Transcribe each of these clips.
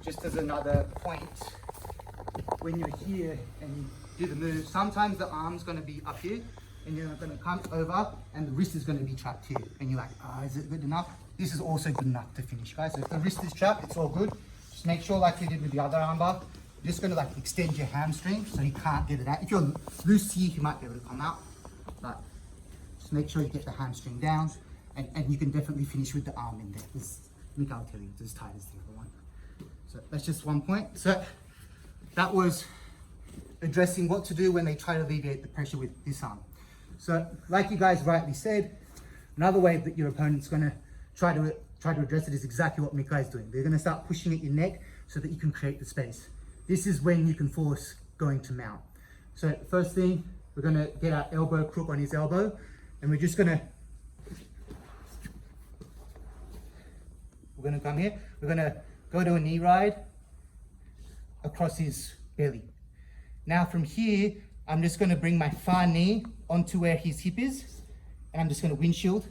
just as another point, when you're here and you do the move, sometimes the arm's going to be up here and you're going to come over and the wrist is going to be trapped here. And you're like, is it good enough? This is also good enough to finish, guys. So if the wrist is trapped, it's all good. Just make sure, like we did with the other armbar, you're just going to like extend your hamstring so he can't get it out. If you're loose here, he might be able to come out. But just make sure you get the hamstring down and you can definitely finish with the arm in there. I'll tell you, it's as tight as the other one. So that's just one point. So that was addressing what to do when they try to alleviate the pressure with this arm. So like you guys rightly said, another way that your opponent's going to try to address it is exactly what Mika is doing. They're going to start pushing at your neck so that you can create the space. This is when you can force going to mount. So first thing, we're going to get our elbow crook on his elbow, and we're just going to come here. We're going to go to a knee ride across his belly. Now from here, I'm just going to bring my far knee onto where his hip is, and I'm just going to windshield,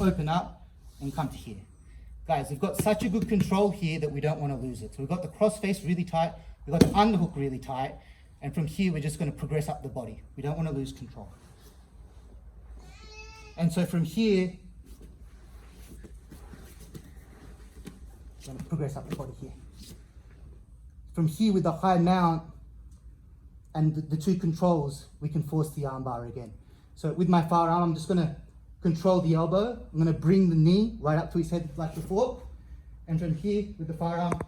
open up, and come to here. Guys, we've got such a good control here that we don't want to lose it. So we've got the cross face really tight, we've got the underhook really tight, and from here we're just going to progress up the body. We don't want to lose control. And so from here, I'm going to progress up the body here. From here with the high mount and the two controls, we can force the arm bar again. So with my far arm, I'm just going to control the elbow. I'm going to bring the knee right up to his head like before. And from here with the far arm,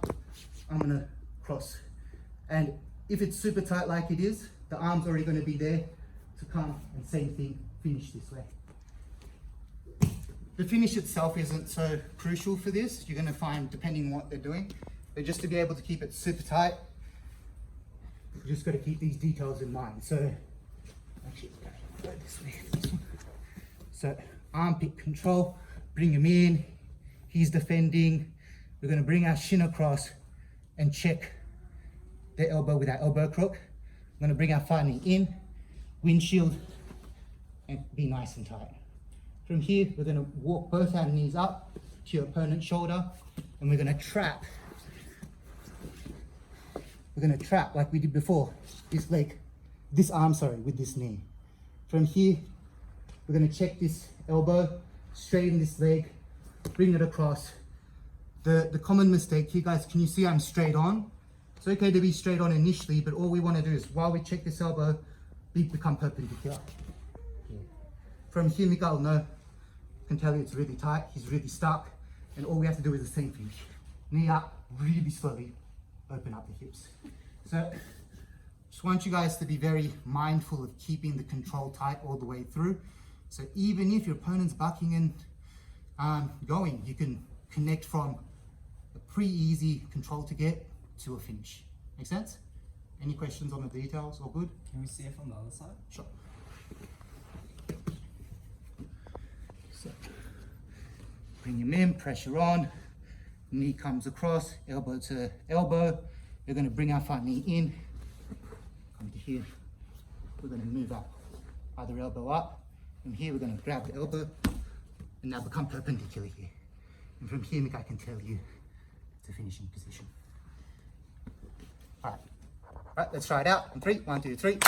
I'm going to cross. And if it's super tight like it is, the arm's already going to be there to come and same thing, finish this way. The finish itself isn't so crucial for this. You're going to find, depending on what they're doing, but just to be able to keep it super tight, you just got to keep these details in mind. So, actually, go this way. This one. So, armpit control, bring him in. He's defending. We're going to bring our shin across and check the elbow with our elbow crook. I'm going to bring our far knee in, windshield, and be nice and tight. From here, we're going to walk both our knees up to your opponent's shoulder, and we're going to trap. We're going to trap like we did before, this arm, with this knee. From here, we're going to check this elbow, straighten this leg, bring it across. The common mistake here, guys, can you see I'm straight on? It's okay to be straight on initially, but all we want to do is, while we check this elbow, become perpendicular. From here, Mika will can tell you it's really tight, he's really stuck, and all we have to do is the same thing. Knee up, really slowly, open up the hips. So, just want you guys to be very mindful of keeping the control tight all the way through. So even if your opponent's bucking and going, you can connect from a pretty easy control to get to a finish. Make sense? Any questions on the details? All good? Can we see it from the other side? Sure. So, bring him in, pressure on, knee comes across, elbow to elbow. We're going to bring our front knee in, come to here. We're going to move up, other elbow up. From here, we're going to grab the elbow and now become perpendicular here. And from here, I can tell you it's a finishing position. All right, let's try it out. On 3, 1, 2, 3.